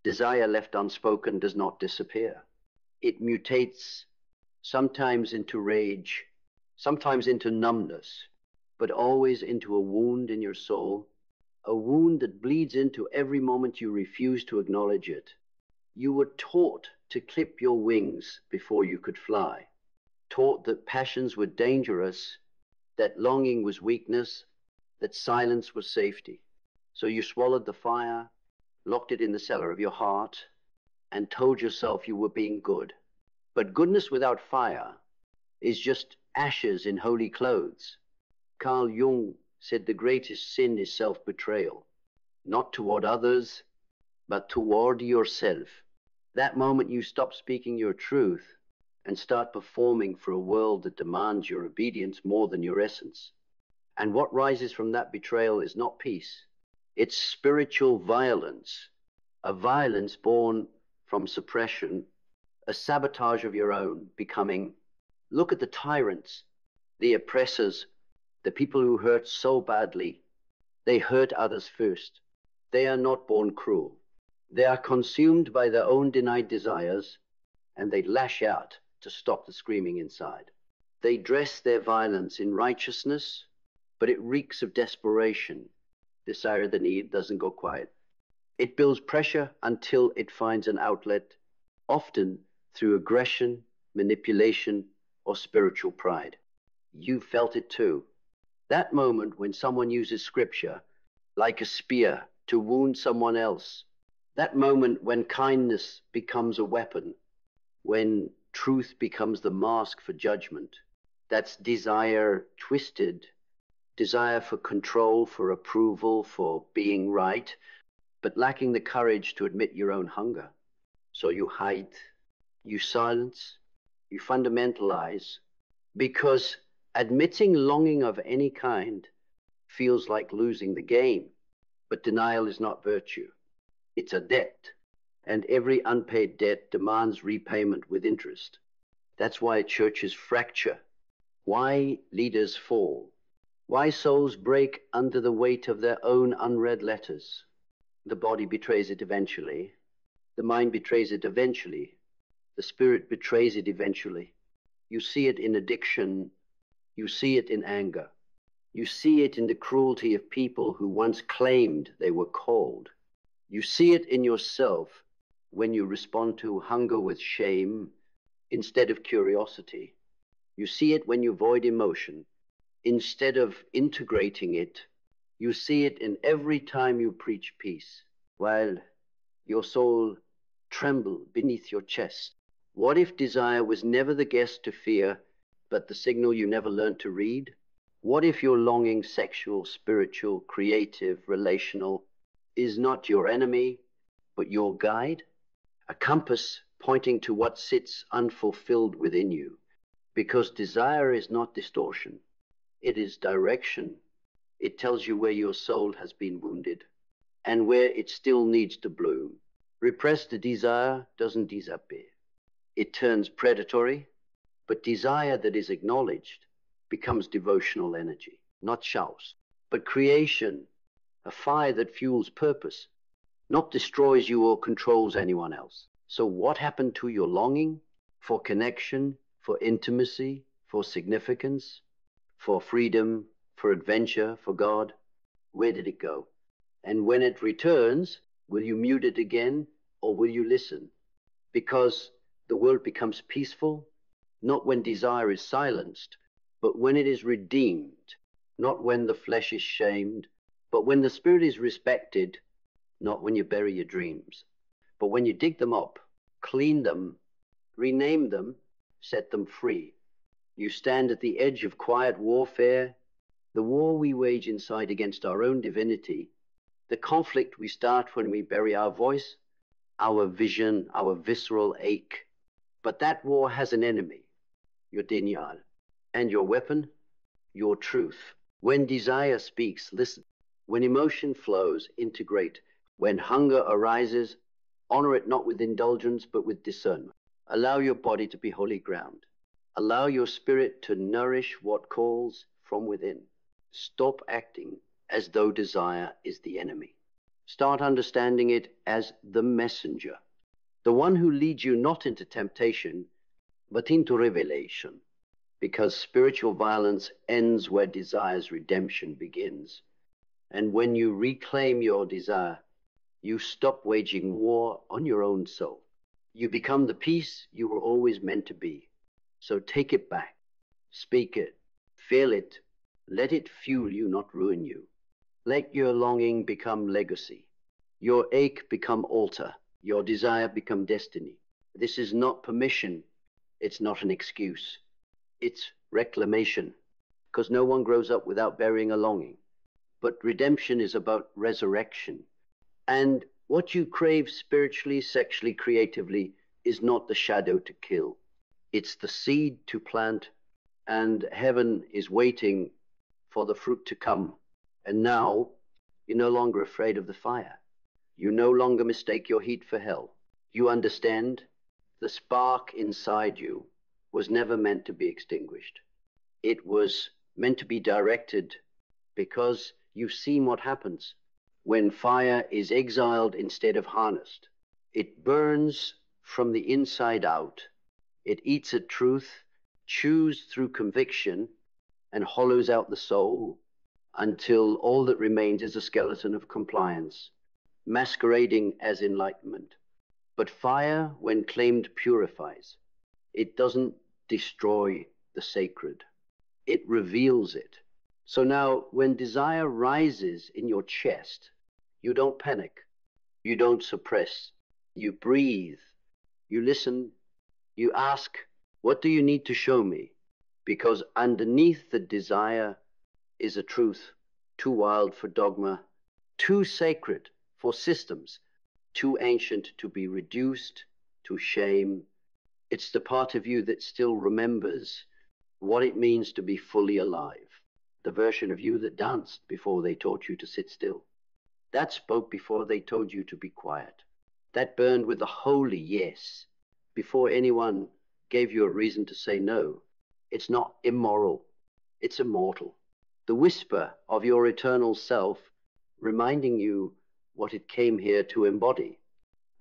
Desire left unspoken does not disappear. It mutates sometimes into rage, sometimes into numbness, but always into a wound in your soul, a wound that bleeds into every moment you refuse to acknowledge it. You were taught to clip your wings before you could fly, taught that passions were dangerous, that longing was weakness, that silence was safety. So you swallowed the fire, locked it in the cellar of your heart, and told yourself you were being good. But goodness without fire is just ashes in holy clothes. Carl Jung said the greatest sin is self-betrayal, not toward others, but toward yourself. That moment you stop speaking your truth and start performing for a world that demands your obedience more than your essence. And what rises from that betrayal is not peace. It's spiritual violence, a violence born from suppression, a sabotage of your own becoming. Look at the tyrants, the oppressors, the people who hurt so badly. They hurt others first. They are not born cruel. They are consumed by their own denied desires, and they lash out to stop the screaming inside. They dress their violence in righteousness, but it reeks of desperation. Desire the need doesn't go quiet. It builds pressure until it finds an outlet, often through aggression, manipulation, or spiritual pride. You felt it too. That moment when someone uses scripture like a spear to wound someone else. That moment when kindness becomes a weapon, when truth becomes the mask for judgment. That's desire twisted, desire for control, for approval, for being right, but lacking the courage to admit your own hunger. So you hide, you silence, you fundamentalize, because admitting longing of any kind feels like losing the game. But denial is not virtue. It's a debt. And every unpaid debt demands repayment with interest. That's why churches fracture, why leaders fall, why souls break under the weight of their own unread letters. The body betrays it eventually. The mind betrays it eventually. The spirit betrays it eventually. You see it in addiction. You see it in anger. You see it in the cruelty of people who once claimed they were called. You see it in yourself when you respond to hunger with shame instead of curiosity. You see it when you avoid emotion instead of integrating it. You see it in every time you preach peace, while your soul trembles beneath your chest. What if desire was never the guest to fear, but the signal you never learned to read? What if your longing, sexual, spiritual, creative, relational, is not your enemy, but your guide? A compass pointing to what sits unfulfilled within you. Because desire is not distortion. It is direction. It tells you where your soul has been wounded and where it still needs to bloom. Repressed desire doesn't disappear. It turns predatory, but desire that is acknowledged becomes devotional energy, not shouts, but creation, a fire that fuels purpose, not destroys you or controls anyone else. So what happened to your longing for connection, for intimacy, for significance, for freedom, for adventure, for God? Where did it go? And when it returns, will you mute it again or will you listen? Because the world becomes peaceful, not when desire is silenced, but when it is redeemed, not when the flesh is shamed, but when the spirit is respected, not when you bury your dreams, but when you dig them up, clean them, rename them, set them free. You stand at the edge of quiet warfare, the war we wage inside against our own divinity, the conflict we start when we bury our voice, our vision, our visceral ache. But that war has an enemy, your denial. And your weapon, your truth. When desire speaks, listen. When emotion flows, integrate. When hunger arises, honor it not with indulgence, but with discernment. Allow your body to be holy ground. Allow your spirit to nourish what calls from within. Stop acting as though desire is the enemy. Start understanding it as the messenger, the one who leads you not into temptation, but into revelation, because spiritual violence ends where desire's redemption begins. And when you reclaim your desire, you stop waging war on your own soul. You become the peace you were always meant to be. So take it back, speak it, feel it, let it fuel you, not ruin you. Let your longing become legacy, your ache become altar, your desire become destiny. This is not permission, it's not an excuse, it's reclamation, because no one grows up without burying a longing. But redemption is about resurrection. And what you crave spiritually, sexually, creatively is not the shadow to kill. It's the seed to plant, and heaven is waiting for the fruit to come. And now you're no longer afraid of the fire. You no longer mistake your heat for hell. You understand the spark inside you was never meant to be extinguished. It was meant to be directed, because you've seen what happens when fire is exiled instead of harnessed. It burns from the inside out. It eats at truth, chews through conviction, and hollows out the soul until all that remains is a skeleton of compliance, masquerading as enlightenment. But fire, when claimed, purifies. It doesn't destroy the sacred. It reveals it. So now, when desire rises in your chest, you don't panic, you don't suppress, you breathe, you listen, you ask, what do you need to show me? Because underneath the desire is a truth too wild for dogma, too sacred for systems, too ancient to be reduced to shame. It's the part of you that still remembers what it means to be fully alive. The version of you that danced before they taught you to sit still. That spoke before they told you to be quiet. That burned with a holy yes before anyone gave you a reason to say no. It's not immoral, it's immortal. The whisper of your eternal self reminding you what it came here to embody.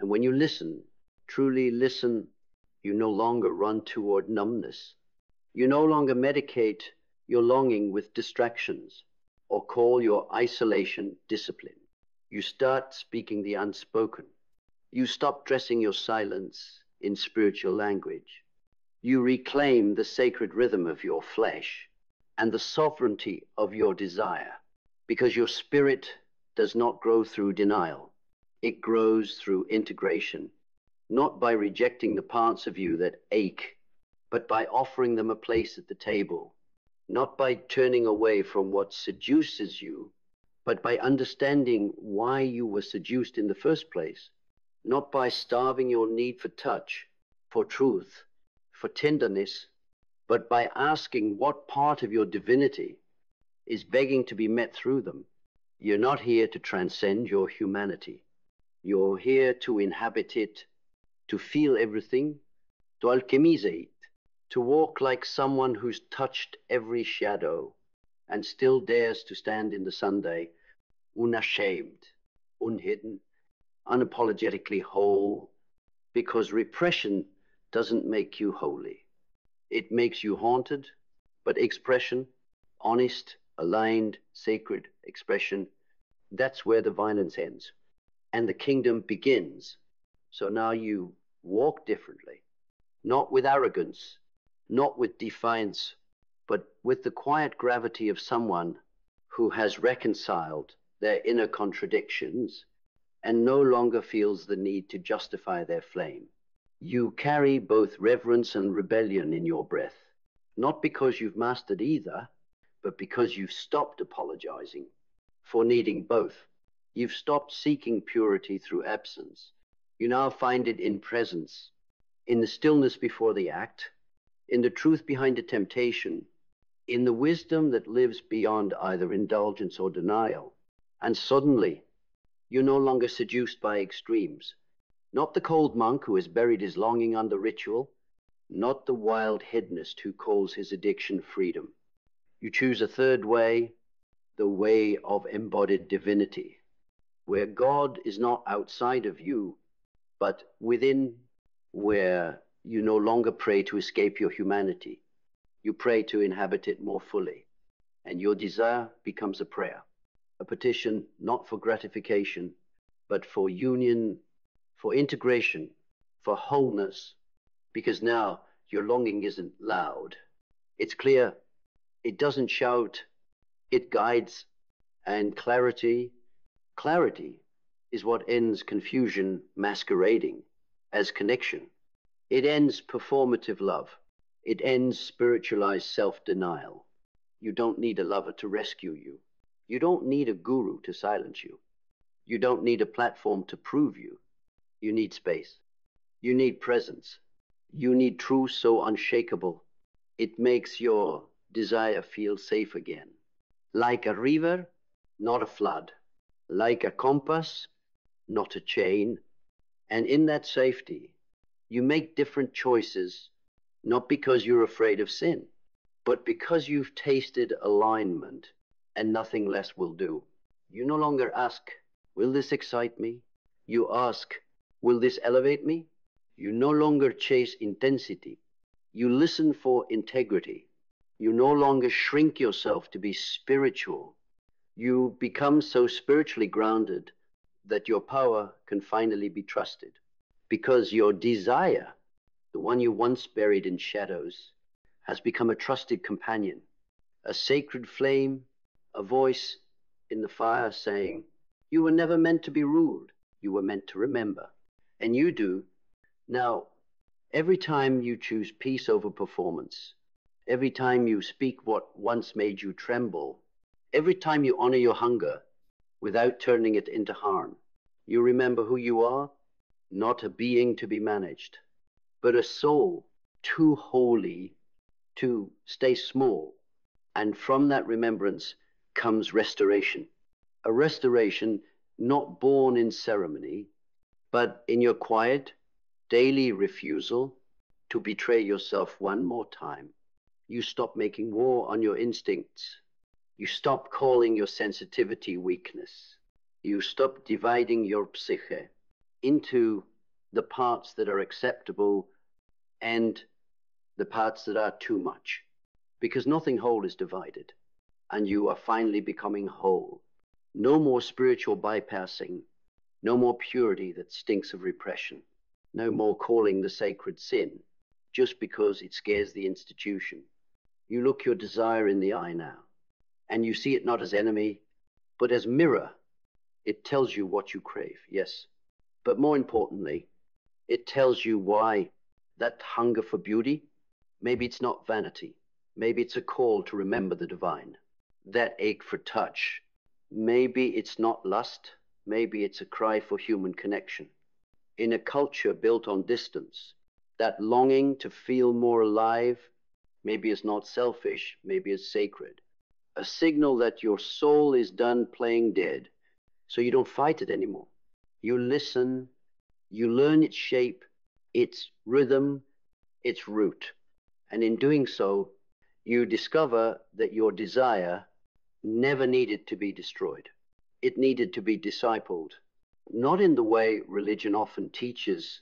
And when you listen, truly listen, you no longer run toward numbness. You no longer medicate your longing with distractions or call your isolation discipline. You start speaking the unspoken. You stop dressing your silence in spiritual language. You reclaim the sacred rhythm of your flesh and the sovereignty of your desire, because your spirit does not grow through denial. It grows through integration, not by rejecting the parts of you that ache, but by offering them a place at the table, not by turning away from what seduces you, but by understanding why you were seduced in the first place, not by starving your need for touch, for truth, for tenderness, but by asking what part of your divinity is begging to be met through them. You're not here to transcend your humanity. You're here to inhabit it, to feel everything, to alchemize it, to walk like someone who's touched every shadow and still dares to stand in the Sunday, unashamed, unhidden, unapologetically whole, because repression doesn't make you holy. It makes you haunted, but expression, honest, aligned, sacred expression, that's where the violence ends and the kingdom begins. So now you walk differently, not with arrogance, not with defiance, but with the quiet gravity of someone who has reconciled their inner contradictions and no longer feels the need to justify their flame. You carry both reverence and rebellion in your breath, not because you've mastered either, but because you've stopped apologizing for needing both. You've stopped seeking purity through absence. You now find it in presence, in the stillness before the act, in the truth behind the temptation, in the wisdom that lives beyond either indulgence or denial. And suddenly, you're no longer seduced by extremes. Not the cold monk who has buried his longing under ritual, not the wild hedonist who calls his addiction freedom. You choose a third way, the way of embodied divinity, where God is not outside of you, but within, where you no longer pray to escape your humanity. You pray to inhabit it more fully, and your desire becomes a prayer, a petition not for gratification, but for union, for integration, for wholeness, because now your longing isn't loud. It's clear, it doesn't shout, it guides, and clarity is what ends confusion masquerading as connection. It ends performative love. It ends spiritualized self-denial. You don't need a lover to rescue you. You don't need a guru to silence you. You don't need a platform to prove you. You need space. You need presence. You need truth so unshakable, it makes your desire feel safe again. Like a river, not a flood. Like a compass, not a chain. And in that safety, you make different choices, not because you're afraid of sin, but because you've tasted alignment and nothing less will do. You no longer ask, will this excite me? You ask, will this elevate me? You no longer chase intensity. You listen for integrity. You no longer shrink yourself to be spiritual. You become so spiritually grounded that your power can finally be trusted, because your desire, the one you once buried in shadows, has become a trusted companion, a sacred flame, a voice in the fire saying, you were never meant to be ruled, you were meant to remember. And you do. Now, every time you choose peace over performance, every time you speak what once made you tremble, every time you honor your hunger without turning it into harm, you remember who you are, not a being to be managed, but a soul too holy to stay small. And from that remembrance comes restoration. A restoration not born in ceremony, but in your quiet, daily refusal to betray yourself one more time. You stop making war on your instincts. You stop calling your sensitivity weakness. You stop dividing your psyche into the parts that are acceptable and the parts that are too much. Because nothing whole is divided, and you are finally becoming whole. No more spiritual bypassing, no more purity that stinks of repression, no more calling the sacred sin just because it scares the institution. You look your desire in the eye now, and you see it not as enemy, but as mirror. It tells you what you crave, yes, but more importantly, it tells you why that hunger for beauty, maybe it's not vanity, maybe it's a call to remember the divine. That ache for touch, maybe it's not lust, maybe it's a cry for human connection. In a culture built on distance, that longing to feel more alive, maybe it's not selfish, maybe it's sacred. A signal that your soul is done playing dead, so you don't fight it anymore. You listen, you learn its shape, its rhythm, its root. And in doing so, you discover that your desire never needed to be destroyed. It needed to be discipled, not in the way religion often teaches,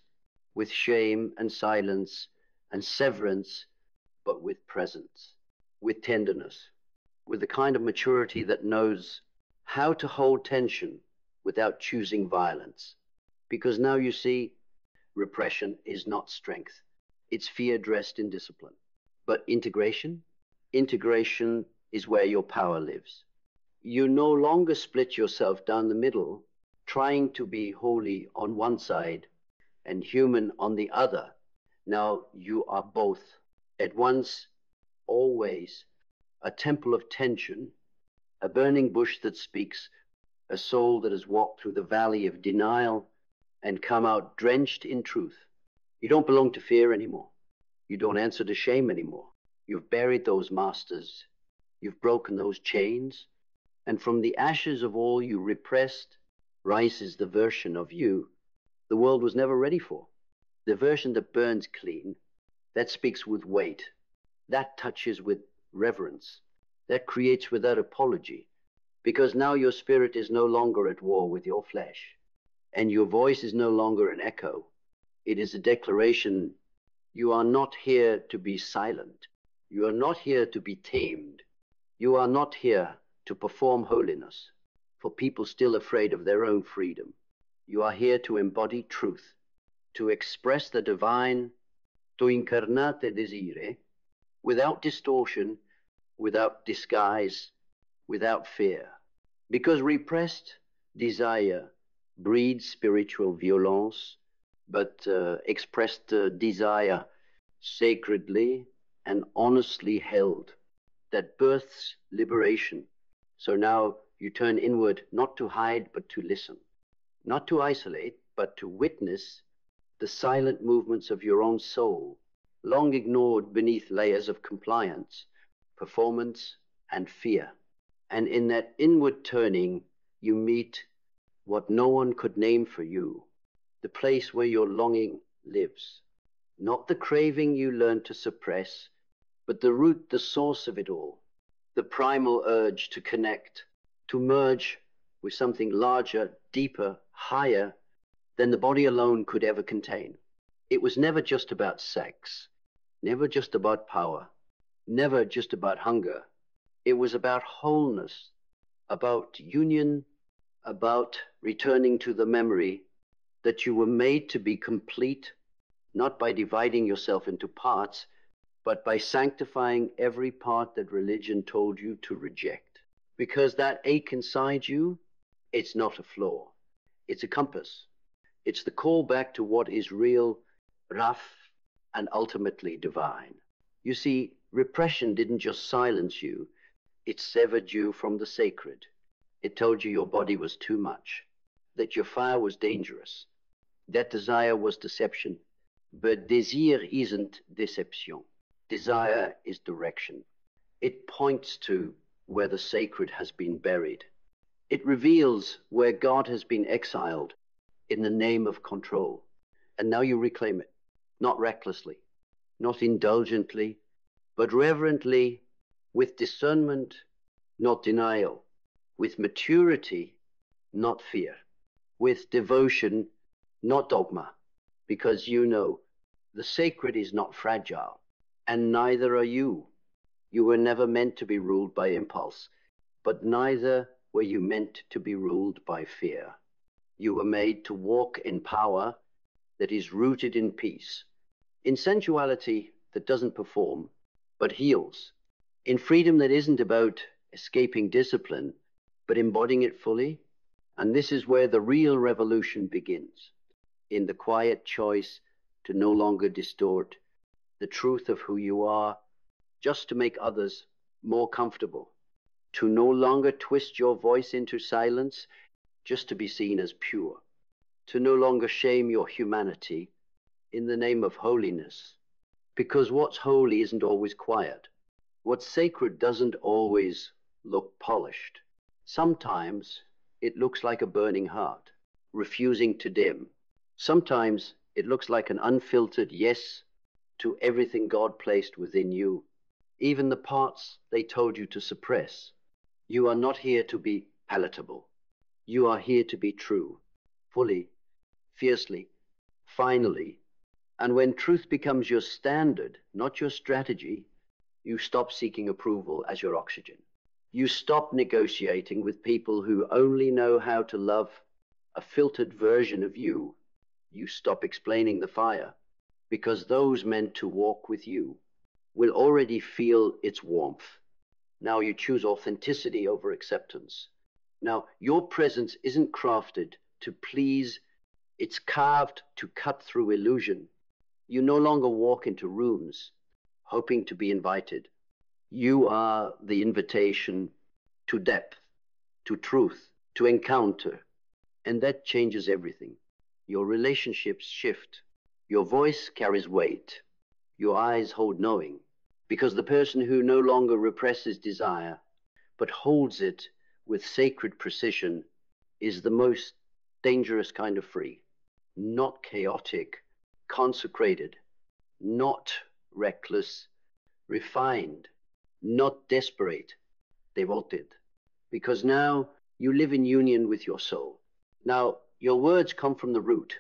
with shame and silence and severance, but with presence, with tenderness, with the kind of maturity that knows how to hold tension without choosing violence. Because now you see, repression is not strength. It's fear dressed in discipline. But integration is where your power lives. You no longer split yourself down the middle, trying to be holy on one side and human on the other. Now you are both at once, always, a temple of tension, a burning bush that speaks, a soul that has walked through the valley of denial and come out drenched in truth. You don't belong to fear anymore. You don't answer to shame anymore. You've buried those masters. You've broken those chains. And from the ashes of all you repressed rises the version of you the world was never ready for. The version that burns clean, that speaks with weight, that touches with reverence, that creates without apology, because now your spirit is no longer at war with your flesh, and your voice is no longer an echo. It is a declaration. You are not here to be silent. You are not here to be tamed. You are not here to perform holiness for people still afraid of their own freedom. You are here to embody truth, to express the divine, to incarnate desire, without distortion, without disguise, without fear. Because repressed desire breeds spiritual violence, but expressed desire sacredly and honestly held, that births liberation. So now you turn inward, not to hide, but to listen, not to isolate, but to witness the silent movements of your own soul, long ignored beneath layers of compliance, performance, and fear. And in that inward turning, you meet what no one could name for you, the place where your longing lives. Not the craving you learned to suppress, but the root, the source of it all, the primal urge to connect, to merge with something larger, deeper, higher than the body alone could ever contain. It was never just about sex, never just about power, never just about hunger. It was about wholeness, about union, about returning to the memory that you were made to be complete, not by dividing yourself into parts, but by sanctifying every part that religion told you to reject. Because that ache inside you, it's not a flaw, it's a compass. It's the call back to what is real, rough, and ultimately divine. You see, repression didn't just silence you, it severed you from the sacred. It told you your body was too much, that your fire was dangerous, that desire was deception. But désir isn't deception. Desire is direction. It points to where the sacred has been buried. It reveals where God has been exiled in the name of control. And now you reclaim it, not recklessly, not indulgently, but reverently, with discernment, not denial, with maturity, not fear, with devotion, not dogma, because you know the sacred is not fragile, and neither are you. You were never meant to be ruled by impulse, but neither were you meant to be ruled by fear. You were made to walk in power that is rooted in peace, in sensuality that doesn't perform, but heals, in freedom that isn't about escaping discipline, but embodying it fully. And this is where the real revolution begins, in the quiet choice to no longer distort the truth of who you are just to make others more comfortable, to no longer twist your voice into silence just to be seen as pure, to no longer shame your humanity in the name of holiness, because what's holy isn't always quiet. What's sacred doesn't always look polished. Sometimes it looks like a burning heart, refusing to dim. Sometimes it looks like an unfiltered yes to everything God placed within you, even the parts they told you to suppress. You are not here to be palatable. You are here to be true, fully, fiercely, finally. And when truth becomes your standard, not your strategy, you stop seeking approval as your oxygen. You stop negotiating with people who only know how to love a filtered version of you. You stop explaining the fire, because those meant to walk with you will already feel its warmth. Now you choose authenticity over acceptance. Now your presence isn't crafted to please, it's carved to cut through illusion. You no longer walk into rooms hoping to be invited. You are the invitation to depth, to truth, to encounter. And that changes everything. Your relationships shift. Your voice carries weight. Your eyes hold knowing. Because the person who no longer represses desire, but holds it with sacred precision, is the most dangerous kind of free. Not chaotic, consecrated, not reckless, refined, not desperate, devoted. because now you live in union with your soul. Now, your words come from the root.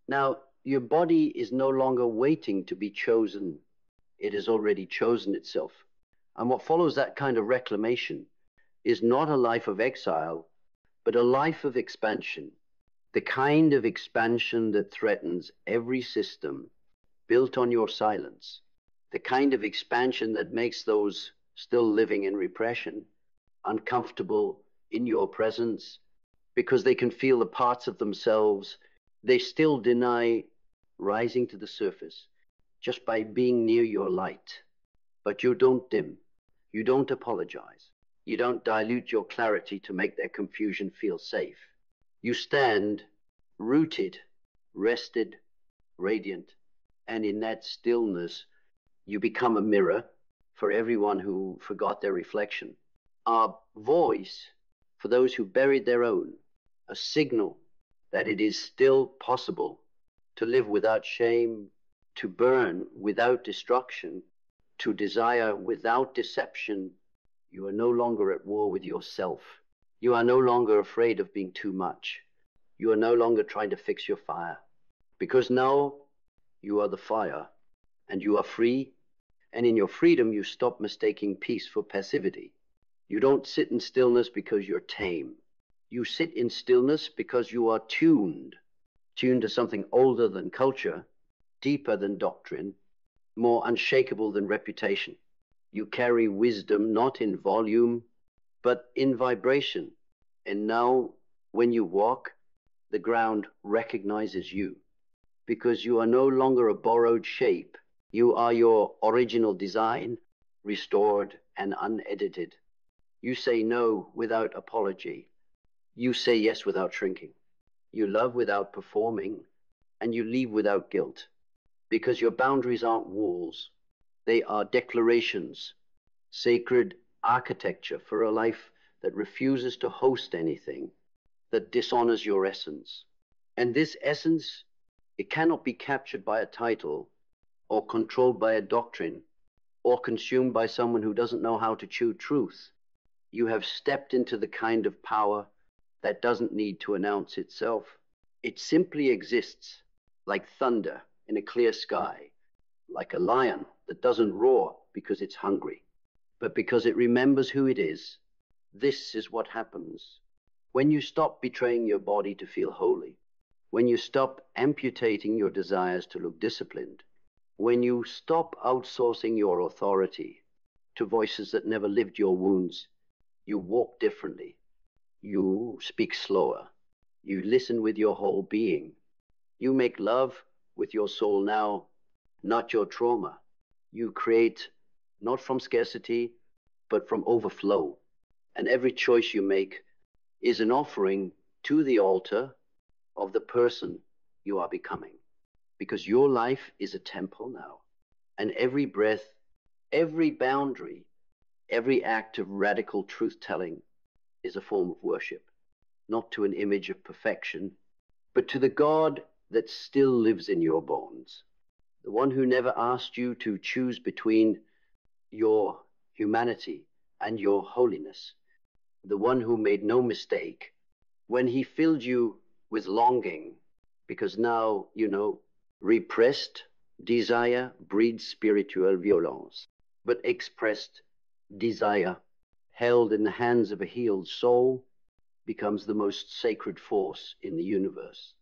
Now, your body is no longer waiting to be chosen. It has already chosen itself. And what follows that kind of reclamation is not a life of exile, but a life of expansion. The kind of expansion that threatens every system built on your silence. The kind of expansion that makes those still living in repression uncomfortable in your presence because they can feel the parts of themselves they still deny rising to the surface just by being near your light. But you don't dim. You don't apologize. You don't dilute your clarity to make their confusion feel safe. You stand rooted, rested, radiant, and in that stillness, you become a mirror for everyone who forgot their reflection. A voice for those who buried their own, a signal that it is still possible to live without shame, to burn without destruction, to desire without deception. You are no longer at war with yourself. You are no longer afraid of being too much. You are no longer trying to fix your fire, because now you are the fire and you are free. And in your freedom, you stop mistaking peace for passivity. You don't sit in stillness because you're tame. You sit in stillness because you are tuned to something older than culture, deeper than doctrine, more unshakable than reputation. You carry wisdom not in volume, but in vibration. And now, when you walk, the ground recognizes you, because you are no longer a borrowed shape. You are your original design, restored and unedited. You say no without apology. You say yes without shrinking. You love without performing, and you leave without guilt, because your boundaries aren't walls. They are declarations, sacred architecture for a life that refuses to host anything that dishonors your essence. And this essence, it cannot be captured by a title or controlled by a doctrine or consumed by someone who doesn't know how to chew truth. You have stepped into the kind of power that doesn't need to announce itself. It simply exists like thunder in a clear sky, like a lion that doesn't roar because it's hungry, but because it remembers who it is. This is what happens when you stop betraying your body to feel holy, when you stop amputating your desires to look disciplined, when you stop outsourcing your authority to voices that never lived your wounds. You walk differently. You speak slower. You listen with your whole being. You make love with your soul now, not your trauma. You create not from scarcity, but from overflow. And every choice you make is an offering to the altar of the person you are becoming. Because your life is a temple now. And every breath, every boundary, every act of radical truth-telling is a form of worship, not to an image of perfection, but to the God that still lives in your bones, the one who never asked you to choose between your humanity and your holiness, the one who made no mistake when he filled you with longing, because now, you know, repressed desire breeds spiritual violence, but expressed desire, held in the hands of a healed soul, becomes the most sacred force in the universe.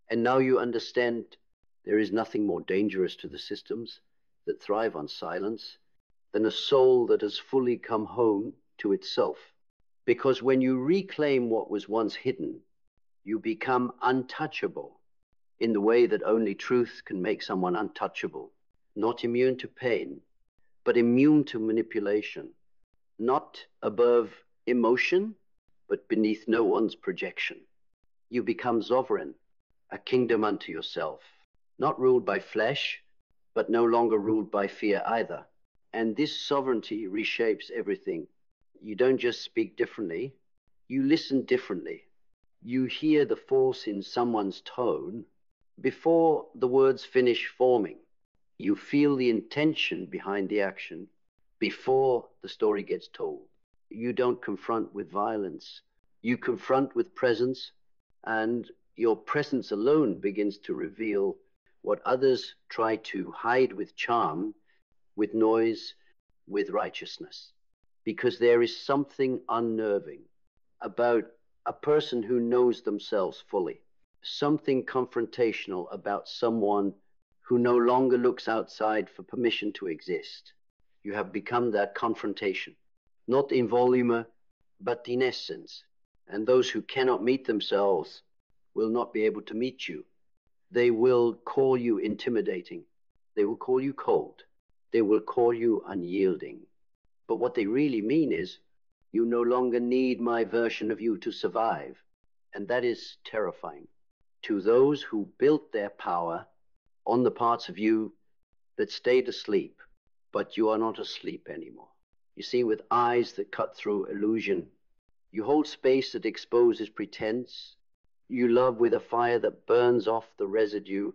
And now you understand there is nothing more dangerous to the systems that thrive on silence than a soul that has fully come home to itself. Because when you reclaim what was once hidden, you become untouchable in the way that only truth can make someone untouchable, not immune to pain, but immune to manipulation, not above emotion, but beneath no one's projection. You become sovereign, a kingdom unto yourself, not ruled by flesh, but no longer ruled by fear either. And this sovereignty reshapes everything. You don't just speak differently, you listen differently. You hear the force in someone's tone before the words finish forming. You feel the intention behind the action before the story gets told. You don't confront with violence. You confront with presence, and your presence alone begins to reveal what others try to hide with charm, with noise, with righteousness. Because there is something unnerving about a person who knows themselves fully, something confrontational about someone who no longer looks outside for permission to exist. You have become that confrontation, not in volume, but in essence. And those who cannot meet themselves will not be able to meet you. They will call you intimidating. They will call you cold. They will call you unyielding. But what they really mean is, you no longer need my version of you to survive. And that is terrifying to those who built their power on the parts of you that stayed asleep, but you are not asleep anymore. You see, with eyes that cut through illusion, you hold space that exposes pretense. You love with a fire that burns off the residue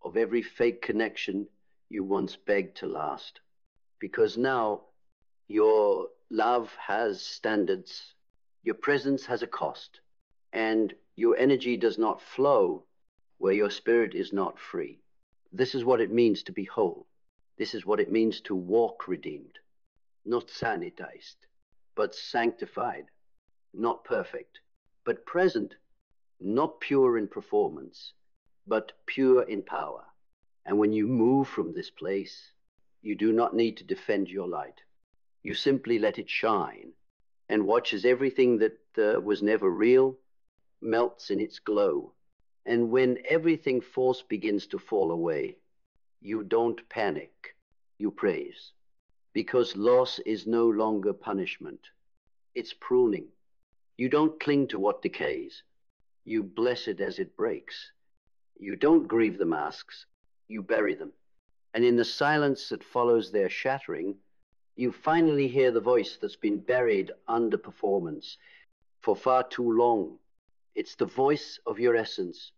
of every fake connection you once begged to last. Because now your love has standards, your presence has a cost, and your energy does not flow where your spirit is not free. This is what it means to be whole. This is what it means to walk redeemed, not sanitized, but sanctified, not perfect, but present, not pure in performance, but pure in power. And when you move from this place, you do not need to defend your light. You simply let it shine and watch as everything that was never real melts in its glow. And when everything false begins to fall away, you don't panic, you praise. Because loss is no longer punishment, it's pruning. You don't cling to what decays, you bless it as it breaks. You don't grieve the masks, you bury them. And in the silence that follows their shattering, you finally hear the voice that's been buried under performance for far too long. It's the voice of your essence,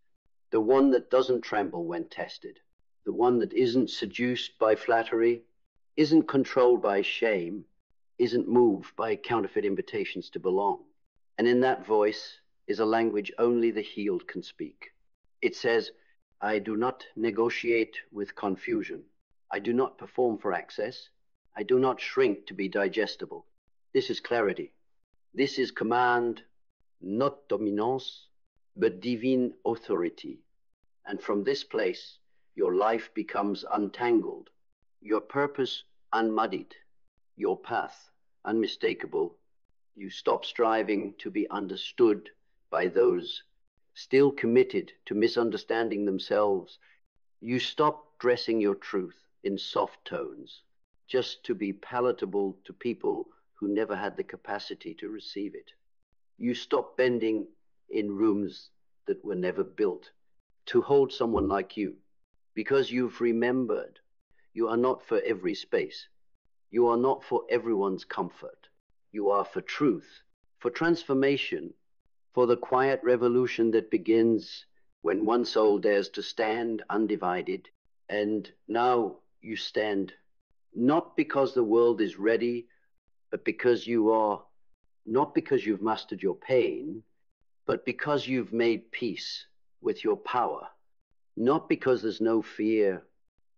the one that doesn't tremble when tested, the one that isn't seduced by flattery, isn't controlled by shame, isn't moved by counterfeit invitations to belong. And in that voice is a language only the healed can speak. It says, I do not negotiate with confusion. I do not perform for access. I do not shrink to be digestible. This is clarity. This is command, not dominance, but divine authority. And from this place, your life becomes untangled, your purpose unmuddied, your path unmistakable. You stop striving to be understood by those still committed to misunderstanding themselves. You stop dressing your truth in soft tones just to be palatable to people who never had the capacity to receive it. You stop bending in rooms that were never built to hold someone like you, because you've remembered you are not for every space. You are not for everyone's comfort. You are for truth, for transformation, for the quiet revolution that begins when one soul dares to stand undivided. And now you stand not because the world is ready, but because you are, not because you've mastered your pain, but because you've made peace with your power. Not because there's no fear,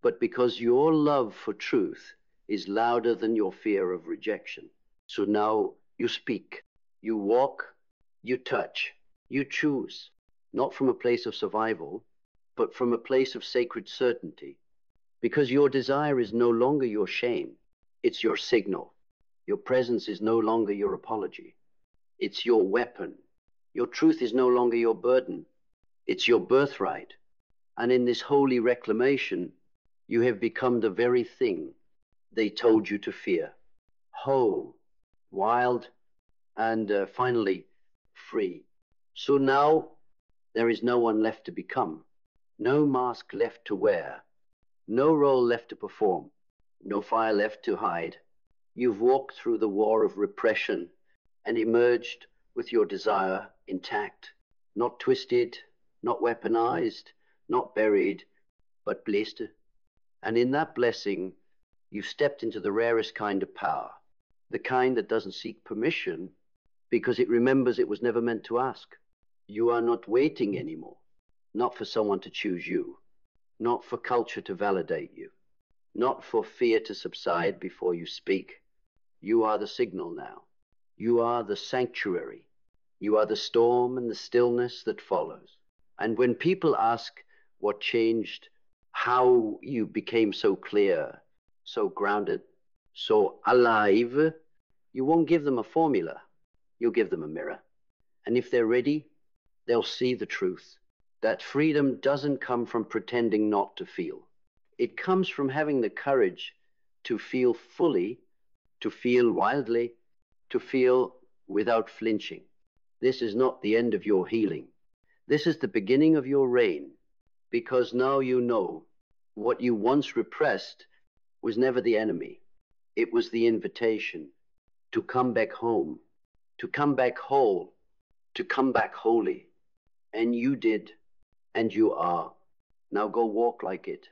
but because your love for truth is louder than your fear of rejection. So now you speak, you walk, you touch, you choose, not from a place of survival, but from a place of sacred certainty. Because your desire is no longer your shame, it's your signal. Your presence is no longer your apology, it's your weapon. Your truth is no longer your burden, it's your birthright. And in this holy reclamation, you have become the very thing they told you to fear. Whole, wild, and finally free. So now there is no one left to become, no mask left to wear, no role left to perform, no fire left to hide. You've walked through the war of repression and emerged with your desire intact, not twisted, not weaponized, not buried, but blessed. And in that blessing, you've stepped into the rarest kind of power, the kind that doesn't seek permission because it remembers it was never meant to ask. You are not waiting anymore, not for someone to choose you, not for culture to validate you, not for fear to subside before you speak. You are the signal now. You are the sanctuary. You are the storm and the stillness that follows. And when people ask what changed, how you became so clear, so grounded, so alive, you won't give them a formula. You'll give them a mirror. And if they're ready, they'll see the truth. That freedom doesn't come from pretending not to feel. It comes from having the courage to feel fully, to feel wildly, to feel without flinching. This is not the end of your healing. This is the beginning of your reign, because now you know what you once repressed was never the enemy. It was the invitation to come back home, to come back whole, to come back holy. And you did, and you are. Now go walk like it.